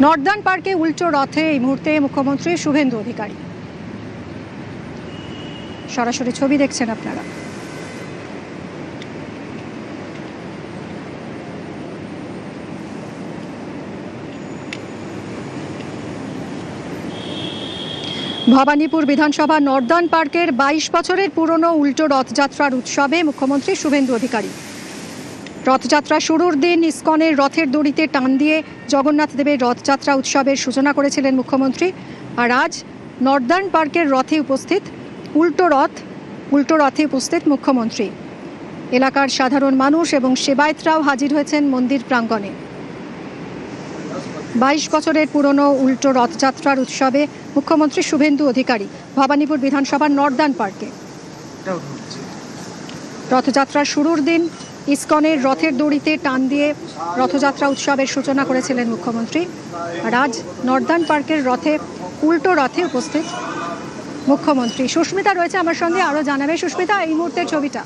Northern পার্কে উল্টো রথে এই মুহূর্তে মুখ্যমন্ত্রী শুভেন্দু অধিকারী। সরাসরি ছবি দেখছেন আপনারা। ভবানীপুর বিধানসভা নর্দার্ন পার্কের 22 বছরের পুরনো উল্টো রথযাত্রার উৎসবে মুখ্যমন্ত্রী শুভেন্দু অধিকারী। রথযাত্রা শুরুর দিন ইসকনের রথের দড়িতে টান দিয়ে জগন্নাথ দেবের রথযাত্রা উৎসবের সূচনা করেছিলেন মুখ্যমন্ত্রী। আর আজ নর্দার্ন পার্কের রথে উপস্থিত উল্টো রথে উপস্থিত মুখ্যমন্ত্রী। এলাকার সাধারণ মানুষ এবং সেবায়েতরাও হাজির হয়েছেন মন্দির প্রাঙ্গণে। 22 বছরের পুরনো উল্টো রথযাত্রার উৎসবে মুখ্যমন্ত্রী শুভেন্দু অধিকারী ভবানীপুর বিধানসভার নর্দার্ন পার্কে। রথযাত্রার শুরুর দিন ইসকনের রথের দড়িতে টান দিয়ে রথযাত্রা উৎসবের সূচনা করেছিলেন মুখ্যমন্ত্রী। আর আজ নর্দার্ন পার্কের উল্টো রথে উপস্থিত মুখ্যমন্ত্রী। সুস্মিতা রয়েছে আমার সঙ্গে, আরো জানাবে। সুস্মিতা, এই মুহূর্তের ছবিটা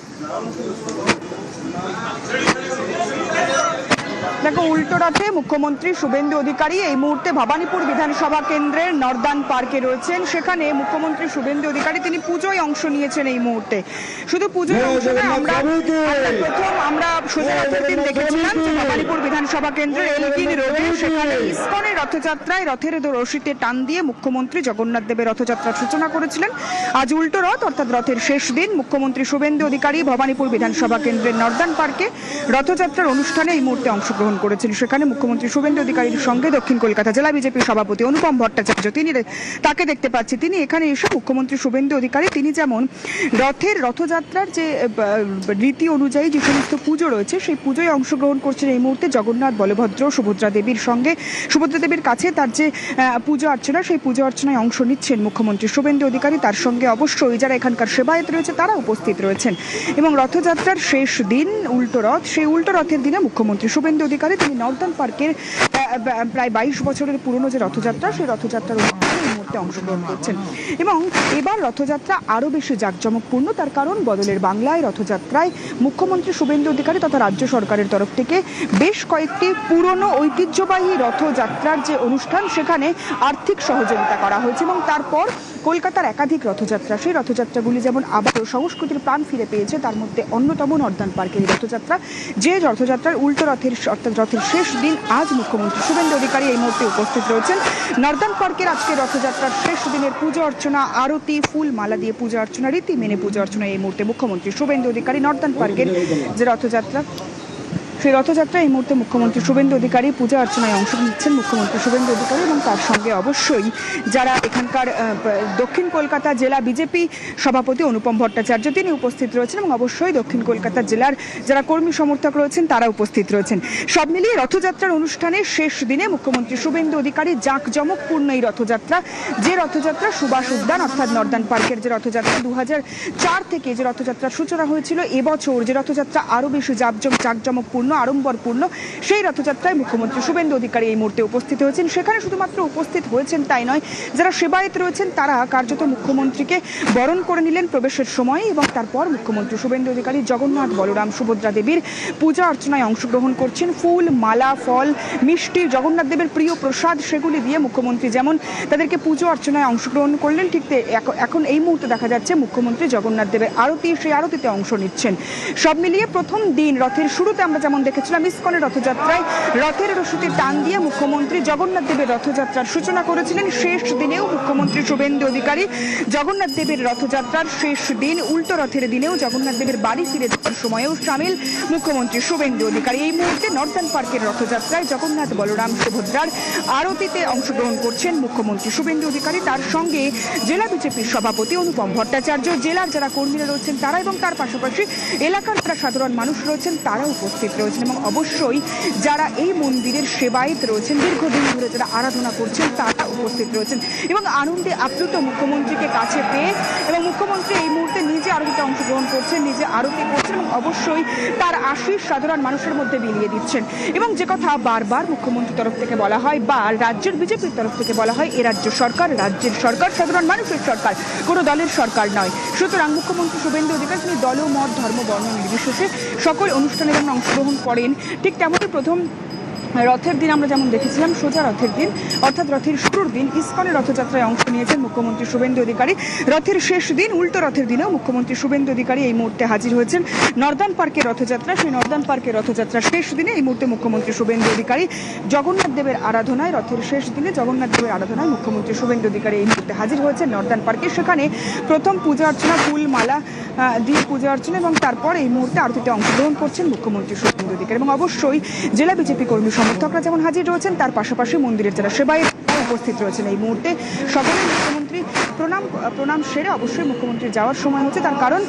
দেখো, উল্টো রথে মুখ্যমন্ত্রী শুভেন্দু অধিকারী এই মুহূর্তে ভবানীপুর বিধানসভা কেন্দ্রের নর্দার্ন পার্কে রয়েছেন। সেখানে মুখ্যমন্ত্রী শুভেন্দু অধিকারী তিনি পুজোয় অংশ নিয়েছেন। এই মুহূর্তে শুধু পুজোয় অংশ নয়, আমরা সোজা রথের দিন দেখেছিলাম যে ভবানীপুর বিধানসভা কেন্দ্রের এলগিন রোডে সেখানে ইসকনের রথযাত্রায় রথের রশিতে টান দিয়ে মুখ্যমন্ত্রী জগন্নাথ দেবের রথযাত্রার সূচনা করেছিলেন। আজ উল্টো রথ অর্থাৎ রথের শেষ দিন মুখ্যমন্ত্রী শুভেন্দু অধিকারী ভবানীপুর বিধানসভা কেন্দ্রের নর্দার্ন পার্কে রথযাত্রার অনুষ্ঠানে এই মুহূর্তে অংশগ্রহণ করেছেন। সেখানে মুখ্যমন্ত্রী শুভেন্দু অধিকারীর সঙ্গে দক্ষিণ কলকাতা জেলা বিজেপির সভাপতি অনুপম ভট্টাচার্য তাকে দেখতে পাচ্ছি। তিনি এখানে এসে মুখ্যমন্ত্রী শুভেন্দু অধিকারী তিনি যেমন রথযাত্রার যে রীতি অনুযায়ী যে সমস্ত পুজো রয়েছে সেই পুজোয় অংশগ্রহণ করছেন। এই মুহূর্তে জগন্নাথ, বলভদ্র, সুভদ্রা দেবীর কাছে তার যে পুজো অর্চনা সেই পুজো অর্চনায় অংশ নিচ্ছেন মুখ্যমন্ত্রী শুভেন্দু অধিকারী। তার সঙ্গে অবশ্যই যারা এখানকার সেবায়েত রয়েছে তারা উপস্থিত রয়েছেন। এবং রথযাত্রার শেষ দিন উল্টো রথ, সেই উল্টো রথের দিনে মুখ্যমন্ত্রী শুভেন্দু অধিকারী তিনি নর্দার্ন পার্কের প্রায় 22 বছরের পুরনো যে রথযাত্রা সেই রথযাত্রার অনুষ্ঠানে এই মুহূর্তে অংশগ্রহণ করছেন। এবং এবার রথযাত্রা আরো বেশি জাঁকজমকপূর্ণ, তার কারণ বদলের বাংলায় রথযাত্রায় মুখ্যমন্ত্রী শুভেন্দু অধিকারী তথা রাজ্য সরকারের তরফ থেকে বেশ কয়েকটি পুরনো ঐতিহ্যবাহী রথযাত্রার যে অনুষ্ঠান সেখানে আর্থিক সহযোগিতা করা হয়েছে। এবং তারপর কলকাতার একাধিক রথযাত্রা, সেই রথযাত্রাগুলি যেমন আবার সংস্কৃতির প্রাণ ফিরে পেয়েছে, তার মধ্যে অন্যতম নর্দার্ন পার্কের রথযাত্রা, যে রথযাত্রার উল্টো রথের অর্থাৎ রথের শেষ দিন আজ মুখ্যমন্ত্রী শুভেন্দু অধিকারী এই মুহূর্তে উপস্থিত রয়েছেন। নর্দার্ন পার্কের আজকে রথযাত্রার শেষ দিনের পুজো অর্চনা, আরতি, ফুল মালা দিয়ে পূজা অর্চনা, রীতি মেনে পূজা অর্চনা এই মুহূর্তে মুখ্যমন্ত্রী শুভেন্দু অধিকারী নর্দার্ন পার্কের যে রথযাত্রা সেই রথযাত্রা এই মুহূর্তে মুখ্যমন্ত্রী শুভেন্দু অধিকারী পূজা অর্চনায় অংশ নিচ্ছেন মুখ্যমন্ত্রী শুভেন্দু অধিকারী। এবং তার সঙ্গে অবশ্যই যারা এখানকার দক্ষিণ কলকাতা জেলা বিজেপি সভাপতি অনুপম ভট্টাচার্য তিনি উপস্থিত রয়েছেন। এবং অবশ্যই দক্ষিণ কলকাতা জেলার যারা কর্মী সমর্থক রয়েছেন তারা উপস্থিত রয়েছেন। সব মিলিয়ে রথযাত্রার অনুষ্ঠানের শেষ দিনে মুখ্যমন্ত্রী শুভেন্দু অধিকারী জাঁকজমকপূর্ণ এই রথযাত্রা, যে রথযাত্রা সুভাষ উদ্যান অর্থাৎ নর্দার্ন পার্কের যে রথযাত্রা 2004 থেকে যে রথযাত্রার সূচনা হয়েছিল, এবছর যে রথযাত্রা আরো বেশি জাঁকজমকপূর্ণ আড়ম্বরপূর্ণ, সেই রথযাত্রায় মুখ্যমন্ত্রী শুভেন্দু অধিকারী এই মুহূর্তে উপস্থিত হয়েছেন। সেখানে শুধুমাত্র উপস্থিত হয়েছেন তাই নয়, যারা সেবায়েত রয়েছেন তারা কার্যত মুখ্যমন্ত্রীকে বরণ করে নিলেন প্রবেশের সময়। এবং তারপর মুখ্যমন্ত্রী শুভেন্দু অধিকারী জগন্নাথ, বলরাম, সুভদ্রা দেবীর পূজা অর্চনায় অংশগ্রহণ করছেন। ফুল, মালা, ফল, মিষ্টি, জগন্নাথ দেবের প্রিয় প্রসাদ সেগুলি দিয়ে মুখ্যমন্ত্রী যেমন তাদেরকে পুজো অর্চনায় অংশগ্রহণ করলেন, ঠিক এখন এই মুহূর্তে দেখা যাচ্ছে মুখ্যমন্ত্রী জগন্নাথ দেবের আরতি, সেই আরতিতে অংশ নিচ্ছেন। সব মিলিয়ে প্রথম দিন রথের শুরুতে আমরা যেমন দেখেছিলাম ইসকনের রথযাত্রায় রথের রশিতে টান দিয়ে মুখ্যমন্ত্রী জগন্নাথ দেবের রথযাত্রার সূচনা করেছিলেন। শেষ দিনেও মুখ্যমন্ত্রী শুভেন্দু অধিকারী জগন্নাথ দেবের রথযাত্রার শেষ দিন উল্টো রথের দিনেও জগন্নাথ দেবের বাড়ি ফিরে যাওয়ার সময়েও সামিল মুখ্যমন্ত্রী শুভেন্দু অধিকারী। এই মুহূর্তে নর্দার্ন পার্কের রথযাত্রায় জগন্নাথ, বলরাম, সুভদ্রার আরতিতে অংশগ্রহণ করছেন মুখ্যমন্ত্রী শুভেন্দু অধিকারী। তার সঙ্গে জেলা বিজেপির সভাপতি অনুপম ভট্টাচার্য, জেলার যারা কর্মীরা রয়েছেন তারা এবং তার পাশাপাশি এলাকার যারা সাধারণ মানুষ রয়েছেন তারা উপস্থিত রয়েছেন। এবং অবশ্যই যারা এই মন্দিরের সেবায়েত রয়েছেন, দীর্ঘদিন ধরে যারা আরাধনা করছেন তারা উপস্থিত রয়েছেন। এবং আনন্দে আপ্লুত মুখ্যমন্ত্রীকে কাছে পেয়ে, এবং মুখ্যমন্ত্রী এই মুহূর্তে নিজে আরতিতে অংশগ্রহণ করছেন, নিজে আরতি করছেন এবং অবশ্যই তার আশীষ সাধারণ মানুষের মধ্যে বিলিয়ে দিচ্ছেন। এবং যে কথা বারবার মুখ্যমন্ত্রীর তরফ থেকে বলা হয় বা রাজ্যের বিজেপির তরফ থেকে বলা হয়, এ রাজ্য সরকার, রাজ্যের সরকার সাধারণ মানুষের সরকার, কোনো দলের সরকার নয়। সুতরাং মুখ্যমন্ত্রী শুভেন্দু অধিকারী তিনি দল, মত, ধর্ম, বর্ণ নির্বিশেষে সকল অনুষ্ঠানে যেমন অংশগ্রহণ করেন, ঠিক তেমনই প্রথম রথের দিন আমরা যেমন দেখেছিলাম সোজা রথের দিন অর্থাৎ রথের শুরুর দিন ইসকনের রথযাত্রায় অংশ নিয়েছেন মুখ্যমন্ত্রী শুভেন্দু অধিকারী। রথের শেষ দিন উল্টো রথের দিনেও মুখ্যমন্ত্রী শুভেন্দু অধিকারী এই মুহূর্তে হাজির হয়েছেন নর্দান পার্কের রথযাত্রা। সেই নর্দান পার্কের রথযাত্রার শেষ দিনে এই মুহূর্তে মুখ্যমন্ত্রী শুভেন্দু অধিকারী জগন্নাথ দেবের আরাধনায় রথের শেষ দিনে জগন্নাথ দেবের আরাধনায় মুখ্যমন্ত্রী শুভেন্দু অধিকারী এই মুহূর্তে হাজির হয়েছেন নর্দান পার্কে। সেখানে প্রথম পূজা অর্চনা ফুল মালা দিয়ে পূজা অর্চনা এবং তারপর এই মুহূর্তে আরতিতে অংশগ্রহণ করছেন মুখ্যমন্ত্রী শুভেন্দু অধিকারী। এবং অবশ্যই জেলা বিজেপি কর্মী সমর্থকরা যেমন হাজির রয়েছেন তার পাশাপাশি মন্দিরের যারা সেবায় উপস্থিত রয়েছেন এই মুহূর্তে সকলে মুখ্যমন্ত্রী প্রণাম সেরে অবশ্যই মুখ্যমন্ত্রী যাওয়ার সময় হচ্ছে, তার কারণ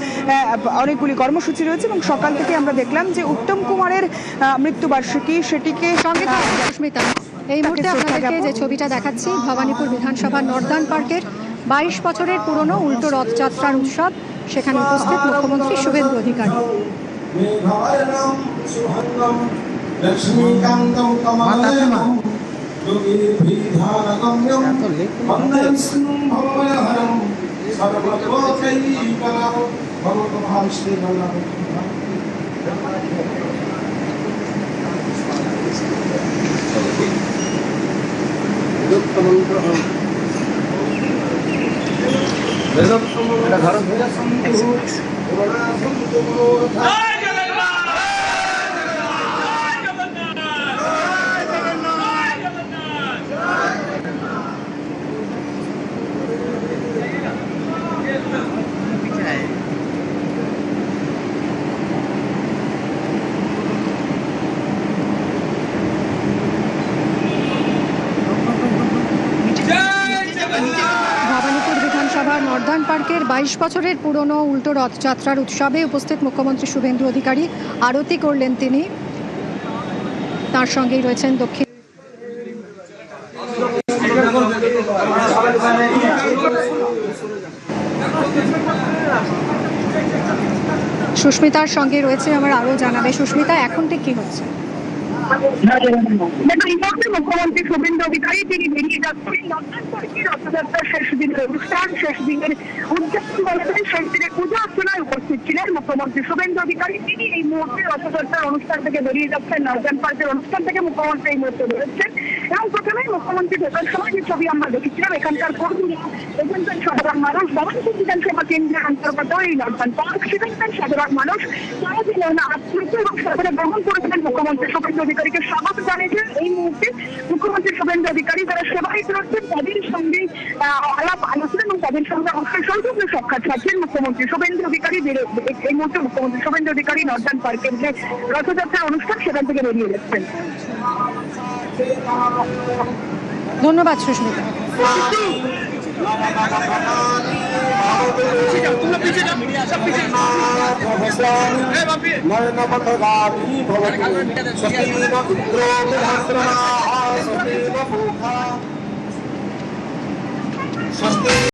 অনেকগুলি কর্মসূচি রয়েছে এবং সকাল থেকে আমরা দেখলাম যে উত্তম কুমারের মৃত্যুবার্ষিকী সেটিকে সঙ্গে সুস্মিতা, এই মুহূর্তে আপনাদেরকে যে ছবিটা দেখাচ্ছি ভবানীপুর বিধানসভার নর্দান পার্কের 22 বছরের পুরনো উল্টো রথযাত্রার উৎসব, সেখানে উপস্থিত মুখ্যমন্ত্রী শুভেন্দু অধিকারী। ভবানীপুর বিধানসভার নর্দান পার্কের 22 বছরের পুরনো উল্টো রথযাত্রার উৎসবে উপস্থিত মুখ্যমন্ত্রী শুভেন্দু অধিকারী। আরতি করলেন তিনি, তার সঙ্গেই রয়েছেন দক্ষিণ সুস্মিতার সঙ্গে রয়েছে আমার আরো জানাবে। সুস্মিতা, এখন ঠিক কি হচ্ছে? মুখ্যমন্ত্রী শুভেন্দু অধিকারী তিনি বেরিয়ে যাচ্ছেন নর্দান পার্কের রথযাত্রার শেষ দিনের অনুষ্ঠান, শেষ দিনের উদযাপন বলতে শেষ দিনের পূজা অর্চনায় উপস্থিত ছিলেন মুখ্যমন্ত্রী শুভেন্দু অধিকারী। তিনি এই মুহূর্তে রথযাত্রার অনুষ্ঠান থেকে বেরিয়ে যাচ্ছেন, নর্দান পার্কের অনুষ্ঠান থেকে মুখ্যমন্ত্রী এই মুহূর্তে বেরোচ্ছেন। এবং প্রথমেই মুখ্যমন্ত্রী ঢোকার সময় যে ছবি আমরা দেখেছিলাম এখানকার কর্মীরা, এখানকার সাধারণ মানুষ, ভবানীপুর বিধানসভা কেন্দ্রের অন্তর্গত এই নর্দান পার্ক, সেখানকার সাধারণ মানুষ তারা ছিলেন আপ্লুত এবং সাদরে গ্রহণ করেছিলেন মুখ্যমন্ত্রী শুভেন্দু অধিকারীকে স্বাগত জানিয়েছেন। এই মুহূর্তে মুখ্যমন্ত্রী শুভেন্দু অধিকারী যারা সেবায়িত রয়েছেন তাদের সঙ্গে আলাপ আলোচনা এবং তাদের সঙ্গে অবশ্যই সৌজন্য সাক্ষাৎ পাচ্ছেন মুখ্যমন্ত্রী শুভেন্দু অধিকারী। এই মুহূর্তে মুখ্যমন্ত্রী শুভেন্দু অধিকারী নর্দান পার্কের যে রথযাত্রার অনুষ্ঠান সেখান থেকে বেরিয়ে যাচ্ছেন। ধন্যবাদ সুস্মিতা।